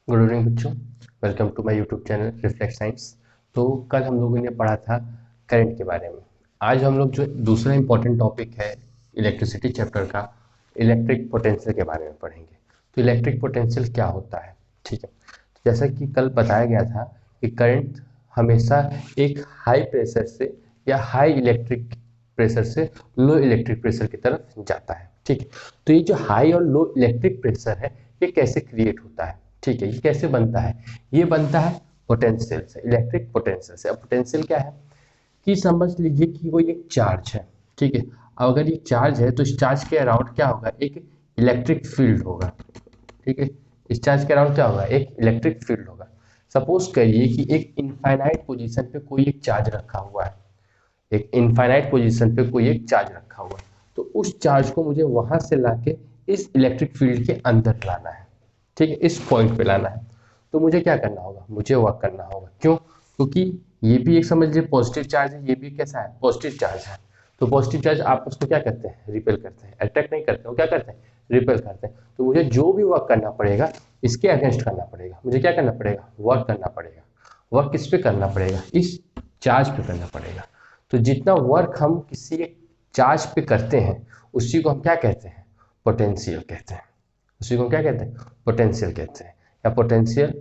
Good evening बच्चों। Welcome to my YouTube channel reflect science. तो कल हम लोगों ने पढ़ा था करंट के बारे में। आज हम लोग जो दूसरा इंपॉर्टेंट टॉपिक है इलेक्ट्रिसिटी चैप्टर का, इलेक्ट्रिक पोटेंशियल के बारे में पढ़ेंगे। तो इलेक्ट्रिक पोटेंशियल क्या होता है, ठीक है। तो जैसा कि कल बताया गया था कि करंट हमेशा एक हाई प्रेशर से या हाई इलेक्ट्रिक प्रेशर से लो इलेक्ट्रिक प्रेशर की तरफ जाता है, ठीक है। तो ये जो हाई और लो इलेक्ट्रिक प्रेशर है ये कैसे क्रिएट होता है, ठीक है। ये कैसे बनता है, ये बनता है पोटेंशियल से, इलेक्ट्रिक पोटेंशियल से। अब पोटेंशियल क्या है कि समझ लीजिए कि कोई एक चार्ज है, ठीक है। अब अगर ये चार्ज है तो इस चार्ज के अराउंड क्या होगा, एक इलेक्ट्रिक फील्ड होगा, ठीक है। इस चार्ज के अराउंड क्या होगा, एक इलेक्ट्रिक फील्ड होगा। सपोज करिए कि एक इनफाइनाइट पोजीशन पे कोई एक चार्ज रखा हुआ है, एक इनफाइनाइट पोजीशन पे कोई एक चार्ज रखा हुआ है। तो उस चार्ज को मुझे वहां से लाके इस इलेक्ट्रिक फील्ड के अंदर लाना है, ठीक है, इस पॉइंट पे लाना है। तो मुझे क्या करना होगा, मुझे वर्क करना होगा। क्यों? क्योंकि ये भी एक समझ लीजिए पॉजिटिव चार्ज है, ये भी कैसा है, पॉजिटिव चार्ज है। तो पॉजिटिव चार्ज आप उसको क्या करते हैं, रिपेल करते हैं, अट्रैक्ट नहीं करते, वो क्या करते हैं, रिपेल करते हैं। तो मुझे जो भी वर्क करना पड़ेगा इसके अगेंस्ट करना पड़ेगा। मुझे क्या करना पड़ेगा, वर्क करना पड़ेगा। वर्क किस पे करना पड़ेगा, इस चार्ज पे करना पड़ेगा। तो जितना वर्क हम किसी एक चार्ज पे करते हैं उसी को हम क्या कहते हैं, पोटेंशियल कहते हैं। उसी को हम क्या कहते हैं, पोटेंशियल कहते हैं। या पोटेंशियल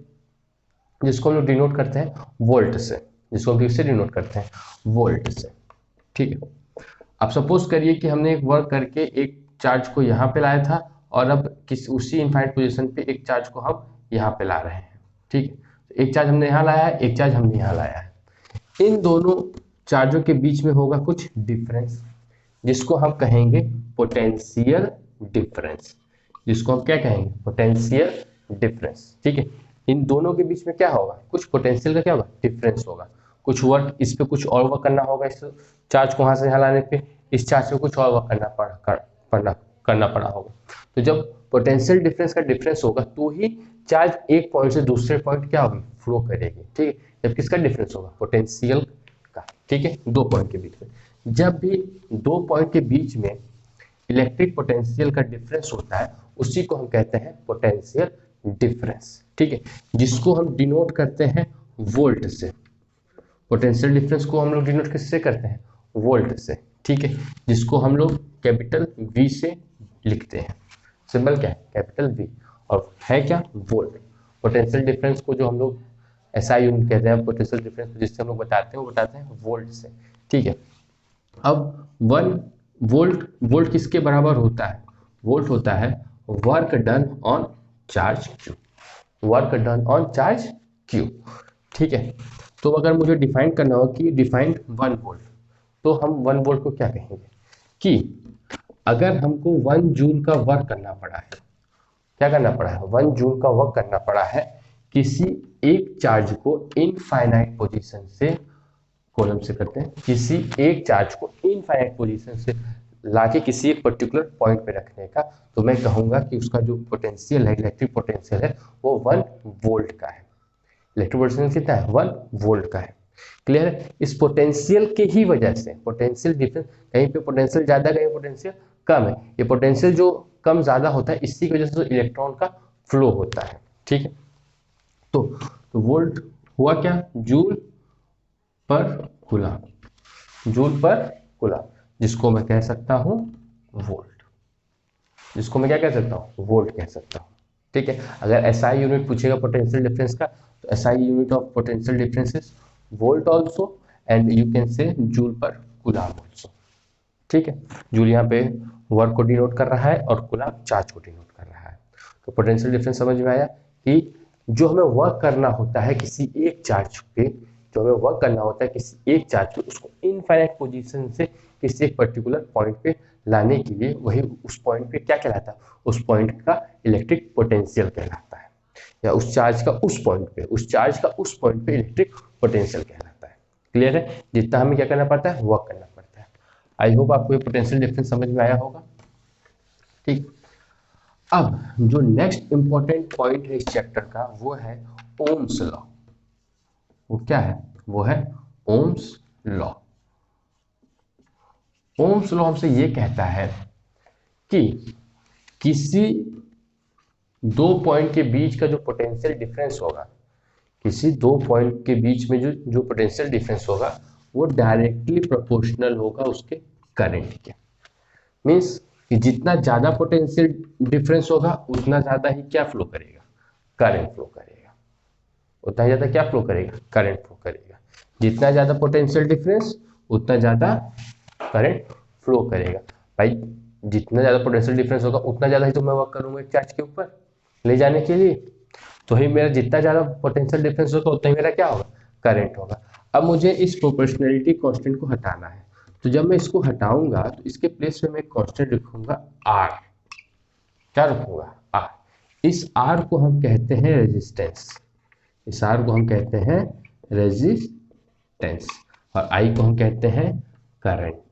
जिसको हम लोग डिनोट करते हैं वोल्ट से, जिसको हम किससे डिनोट करते हैं, वोल्ट से, ठीक है। अब सपोज करिए कि हमने एक वर्क करके एक चार्ज को यहाँ पे लाया था और अब किस उसी इनफाइनाइट पोजीशन पे एक चार्ज को हम यहाँ पे ला रहे हैं, ठीक है। तो एक चार्ज हमने यहाँ लाया है, एक चार्ज हमने यहाँ लाया है। इन दोनों चार्जों के बीच में होगा कुछ डिफरेंस जिसको हम कहेंगे पोटेंशियल डिफरेंस, जिसको हम क्या कहेंगे, पोटेंशियल डिफरेंस, ठीक है। इन दोनों के बीच में क्या होगा, कुछ पोटेंशियल का क्या होगा, डिफरेंस होगा। कुछ वर्क इस पे कुछ और वर्क करना होगा, इस चार्ज को वहां से यहाँ लाने पे इस चार्ज पे कुछ और वर्क करना पड़ा होगा। तो जब पोटेंशियल डिफरेंस का डिफरेंस होगा तो ही चार्ज एक पॉइंट से दूसरे पॉइंट क्या होगी, फ्लो करेगी, ठीक है। जब किसका डिफरेंस होगा, पोटेंशियल का, ठीक है, दो पॉइंट के बीच में। जब भी दो पॉइंट के बीच में इलेक्ट्रिक पोटेंशियल का डिफरेंस होता है उसी को हम कहते हैं पोटेंशियल डिफरेंस, ठीक है, जिसको हम डिनोट करते हैं वोल्ट से। पोटेंशियल डिफरेंस को हम लोग डिनोट किससे करते हैं, वोल्ट से, ठीक है, जिसको हम लोग कैपिटल वी से लिखते हैं। सिंबल क्या है, कैपिटल वी, और है क्या, वोल्ट। पोटेंशियल डिफरेंस को जो हम लोग एसआई यूनिट कहते हैं, पोटेंशियल डिफरेंस जिससे हम लोग बताते हैं वो बताते हैं वोल्ट से, ठीक है। अब 1 वोल्ट, वोल्ट किसके बराबर होता है, वोल्ट होता है work done on charge Q, work done on charge Q, ठीक है। तो अगर मुझे डिफाइन करना हो कि डिफाइंड 1 वोल्ट, तो हम 1 वोल्ट को क्या कहेंगे कि अगर हमको 1 जूल का वर्क करना पड़ा है, क्या करना पड़ा है, 1 जूल का वर्क करना पड़ा है किसी एक चार्ज को इनफाइनाइट पोजीशन से, कॉलम से करते हैं, किसी एक चार्ज को इनफाइनाइट पोजीशन से लाके किसी एक पर्टिकुलर पॉइंट पे रखने का, तो मैं कहूंगा कि उसका जो पोटेंशियल है, इलेक्ट्रिक पोटेंशियल है, वो 1 वोल्ट का है। इलेक्ट्रिक पोटेंशियल कितना है, 1 वोल्ट का है। क्लियर है? इस पोटेंशियल के ही वजह से पोटेंशियल डिफरेंस, कहीं पे पोटेंशियल ज्यादा, कहीं पोटेंशियल कम है। ये पोटेंशियल जो कम ज्यादा होता है इसी की वजह से तो इलेक्ट्रॉन का फ्लो होता है, ठीक है। तो, तो वोल्ट हुआ क्या, जूल पर कूलम, जूल पर कूलम, जिसको मैं कह सकता हूं वोल्ट, जिसको मैं क्या कह सकता हूं, वोल्ट कह सकता हूं, ठीक है। अगर एसआई यूनिट पूछेगा पोटेंशियल डिफरेंस का, तो SI unit of potential difference is volt also, and you can say joule पर कूलम ऑल्सो, ठीक है। जूल यहाँ पे वर्क को डिनोट कर रहा है और कूलम चार्ज को डिनोट कर रहा है। तो पोटेंशियल डिफरेंस समझ में आया कि जो हमें वर्क करना होता है किसी एक चार्ज पे, जो हमें वर्क करना होता है किसी एक चार्ज पे, उसको इनफाइनाइट पोजीशन से किसी एक पर्टिकुलर पॉइंट पे लाने के लिए, वही उस पॉइंट पे क्या कहलाता है, उस पॉइंट का इलेक्ट्रिक पोटेंशियल कहलाता है। या उस चार्ज का उस पॉइंट पे, उस चार्ज का उस पॉइंट पे इलेक्ट्रिक पोटेंशियल कहलाता है। क्लियर है? जितना हमें क्या करना पड़ता है, वर्क करना पड़ता है। आई होप आपको ये पोटेंशियल डिफरेंस समझ में आया होगा, ठीक। अब जो नेक्स्ट इंपॉर्टेंट पॉइंट है इस चैप्टर का वो है ओम्स लॉ। वो क्या है, वो है ओम्स लॉ। ओम्स लॉ हमसे ये कहता है कि किसी दो पॉइंट के बीच का जो पोटेंशियल डिफरेंस होगा, किसी दो पॉइंट के बीच में जो जो पोटेंशियल डिफरेंस होगा वो डायरेक्टली प्रोपोर्शनल होगा उसके करंट के। मीन्स कि जितना ज़्यादा पोटेंशियल डिफरेंस होगा उतना ज़्यादा ही क्या फ्लो करेगा, करंट फ्लो करेगा। उतना ही ज़्यादा क्या फ्लो करेगा, करंट फ्लो करेगा। जितना ज़्यादा पोटेंशियल डिफरेंस उतना ज़्यादा करंट फ्लो करेगा। भाई जितना ज़्यादा पोटेंशियल डिफरेंस होगा उतना ज़्यादा ही तो मैं वर्क करूँगा एक चार्ज के ऊपर ले जाने के लिए, तो ही मेरा जितना ज़्यादा पोटेंशियल डिफरेंस होगा उतना ही मेरा क्या होगा, करंट होगा। अब मुझे इस प्रोपोर्शनैलिटी कांस्टेंट को हटाना है, तो जब मैं इसको हटाऊंगा तो इसके प्लेस में मैं कांस्टेंट लिखूंगा आर। क्या रखूंगा, आर। इस आर को हम कहते हैं रेजिस्टेंस, इस आर को हम कहते हैं रेजिस्टेंस, और आई को हम कहते हैं करंट,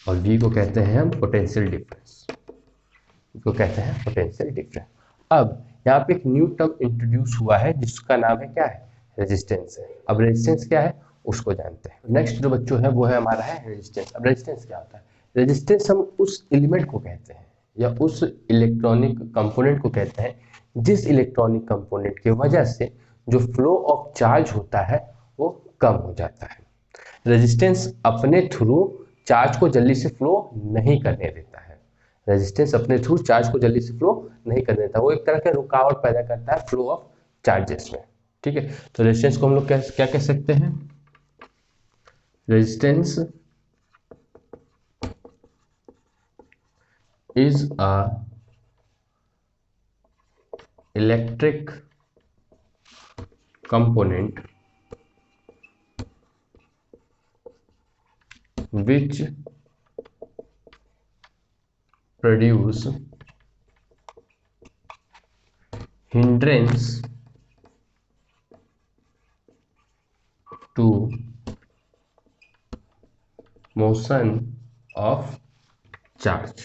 और वी को कहते हैं हम पोटेंशियल डिफरेंस, इसको कहते हैं पोटेंशियल डिफरेंस। अब यहाँ पे एक न्यू टर्म इंट्रोड्यूस हुआ है जिसका नाम है क्या है, रेजिस्टेंस है। अब रेजिस्टेंस क्या है उसको जानते हैं। नेक्स्ट जो बच्चों है वो है हमारा है रेजिस्टेंस। अब रेजिस्टेंस क्या होता है, रेजिस्टेंस हम उस एलिमेंट को कहते हैं या उस इलेक्ट्रॉनिक कंपोनेंट को कहते हैं जिस इलेक्ट्रॉनिक कंपोनेंट की वजह से जो फ्लो ऑफ चार्ज होता है वो कम हो जाता है। रेजिस्टेंस अपने थ्रू चार्ज को जल्दी से फ्लो नहीं करने देता है, रेजिस्टेंस अपने थ्रू चार्ज को जल्दी से फ्लो नहीं करने देता, वो एक तरह का रुकावट पैदा करता है फ्लो ऑफ चार्जेस में। ठीक है, तो रेजिस्टेंस को हम लोग क्या कह सकते हैं, resistance is a electric component which produce hindrance to motion of charge।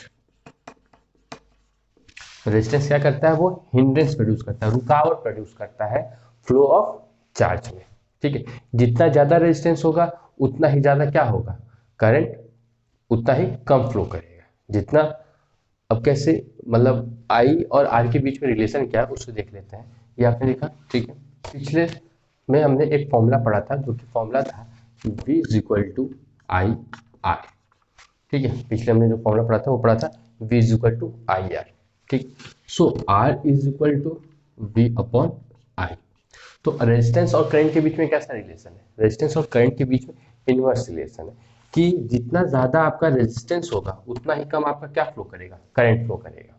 Resistance क्या करता है, वो हिंड्रेंस प्रोड्यूस करता है, रुकावट प्रोड्यूस करता है फ्लो ऑफ चार्ज में। ठीक है, जितना ज्यादा रेजिस्टेंस होगा उतना ही ज्यादा क्या होगा, करंट उतना ही कम फ्लो करेगा। जितना, अब कैसे, मतलब आई और आर के बीच में रिलेशन क्या है उसको देख लेते हैं। ये आपने देखा, ठीक है, पिछले में हमने एक फॉर्मूला पढ़ा था जो कि फॉर्मूला था V is equal to I R. ठीक है, पिछले हमने जो फॉर्मूला पढ़ा था वो पढ़ा था V is equal to I R. ठीक, so R is equal to V upon I. तो रेजिस्टेंस और करंट के बीच में कैसा रिलेशन है, रेजिस्टेंस और करंट के बीच में इनवर्स रिलेशन है कि जितना ज्यादा आपका रेजिस्टेंस होगा उतना ही कम आपका क्या फ्लो करेगा, करंट फ्लो करेगा।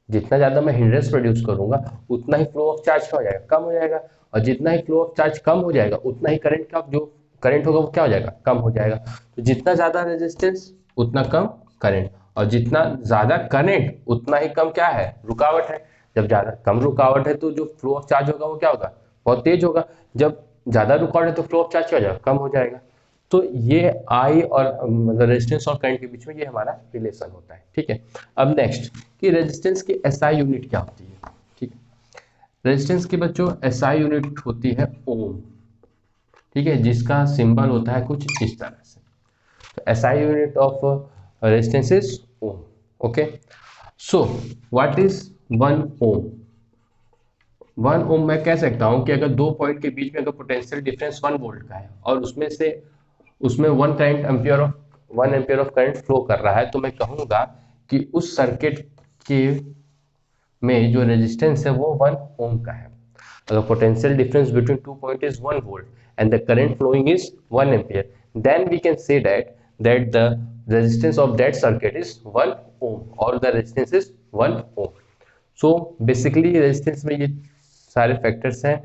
जितना ज्यादा मैं हिंड्रेंस प्रोड्यूस करूंगा उतना ही फ्लो ऑफ चार्ज क्या हो जाएगा, कम हो जाएगा, और जितना ही फ्लो ऑफ चार्ज कम हो जाएगा उतना ही करंट का जो करंट होगा वो क्या हो जाएगा, कम हो जाएगा। तो जितना ज्यादा रेजिस्टेंस उतना कम करंट, और जितना ज्यादा करंट उतना ही कम क्या है, रुकावट है। जब ज्यादा कम रुकावट है तो जो फ्लो ऑफ चार्ज होगा वो क्या होगा, बहुत तेज होगा। जब ज्यादा रुकावट है तो फ्लो ऑफ चार्ज क्या हो जाएगा, कम हो जाएगा। तो ये आई और मतलब रेजिस्टेंस और करंट के बीच में ये हमारा रिलेशन होता है। ठीक है, अब नेक्स्ट कि रेजिस्टेंस की एसआई यूनिट क्या होती है। ठीक है, रेजिस्टेंस की बच्चों एसआई यूनिट होती है ओम। ठीक है, जिसका सिंबल होता है कुछ इस तरह से। तो SI unit of resistance is ohm. Okay, so what is 1 ohm. 1 ohm मैं कह सकता हूं कि अगर दो पॉइंट के बीच में अगर पोटेंशियल डिफरेंस 1 वोल्ट का है और उसमें 1 एम्पियर ऑफ करंट फ्लो कर रहा है, तो मैं कहूंगा कि उस सर्किट के में जो रेजिस्टेंस है वो 1 ओम का है। अगर potential difference between 2 point is 1 volt and the current flowing is 1 ampere, then we can say that the resistance of that circuit is 1 ohm और the resistance is 1 ohm. So basically resistance में ये सारे factors हैं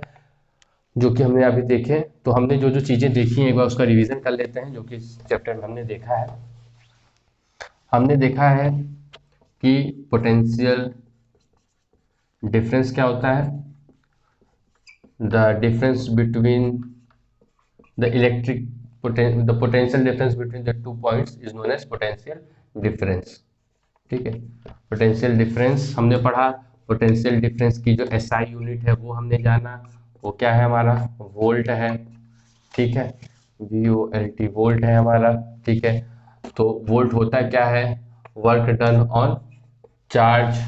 जो कि हमने अभी देखे। तो हमने जो जो चीजें देखी हैं एक बार उसका रिवीजन कर लेते हैं, जो कि इस चैप्टर में हमने देखा है। हमने देखा है कि पोटेंशियल डिफरेंस क्या होता है, the difference between the potential difference between the 2 points is known as potential difference। ठीक है, पोटेंशियल डिफरेंस हमने पढ़ा। पोटेंशियल डिफरेंस की जो एसआई यूनिट है वो हमने जाना, वो क्या है हमारा, वोल्ट है। ठीक है, VOLT वोल्ट है हमारा। ठीक है, तो वोल्ट होता क्या है, work done on charge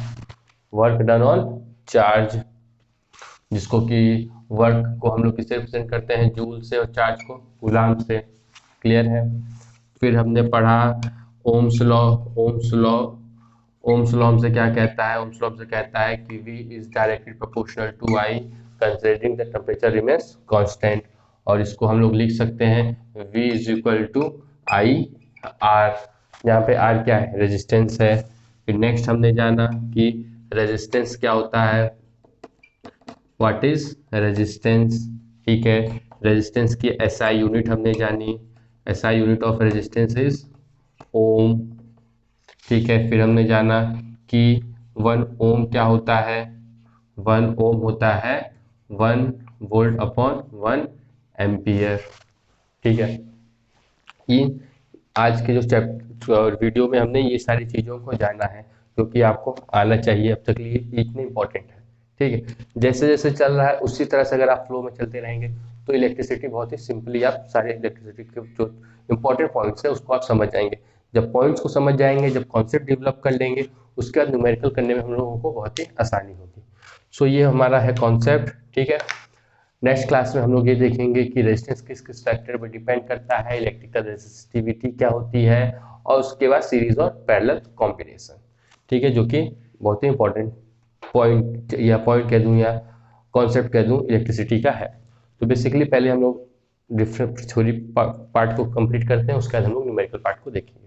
work done on charge, जिसको कि वर्क को हम लोग किससे रिप्रेजेंट करते हैं, जूल से, और चार्ज को कूलाम से। क्लियर है। फिर हमने पढ़ा Ohm's law. Ohm's law, Ohm's law हमसे क्या कहता है, ओम्स लॉ हमसे कहता है कि V is directly proportional to I considering the temperature remains constant, और इसको हम लोग लिख सकते हैं V is equal to I R, यहाँ पे R क्या है, रेजिस्टेंस है। फिर नेक्स्ट हमने जाना कि रेजिस्टेंस क्या होता है, व्हाट इज रेजिस्टेंस। ठीक है, रेजिस्टेंस की SI यूनिट हमने जानी, SI unit of resistance is ohm. ठीक है, फिर हमने जाना कि 1 ओम क्या होता है, 1 ओम होता है 1 वोल्ट अपॉन 1 एम्पियर। ठीक है, ये आज के जो चैप्टर वीडियो में हमने ये सारी चीज़ों को जाना है, जो कि आपको आना चाहिए, अब तक लिए इतने इंपॉर्टेंट है। ठीक है, जैसे जैसे चल रहा है उसी तरह से अगर आप फ्लो में चलते रहेंगे तो इलेक्ट्रिसिटी बहुत ही सिंपली आप सारे इलेक्ट्रिसिटी के जो इंपॉर्टेंट पॉइंट्स है उसको आप समझ जाएंगे। जब पॉइंट्स को समझ जाएंगे, जब कॉन्सेप्ट डेवलप कर लेंगे, उसके बाद न्यूमेरिकल करने में हम लोगों को बहुत ही आसानी होगी। सो ये हमारा है कॉन्सेप्ट। ठीक है, नेक्स्ट क्लास में हम लोग ये देखेंगे कि रेजिस्टेंस किस किस फैक्टर पर डिपेंड करता है, इलेक्ट्रिकल रेजिस्टिविटी क्या होती है, और उसके बाद सीरीज और पैरेलल कॉम्बिनेशन। ठीक है, जो कि बहुत ही इंपॉर्टेंट पॉइंट या पॉइंट कह दूं या कॉन्सेप्ट कह दूं इलेक्ट्रिसिटी का है। तो बेसिकली पहले हम लोग डिफरेंट थ्योरी पार्ट को कंप्लीट करते हैं, उसके बाद हम लोग न्यूमेरिकल पार्ट को देखेंगे।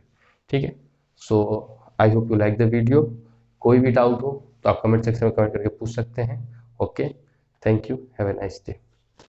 ठीक है, so I hope you like the video. कोई भी डाउट हो तो आप कमेंट सेक्शन में कमेंट करके पूछ सकते हैं। Okay, thank you, have a nice day.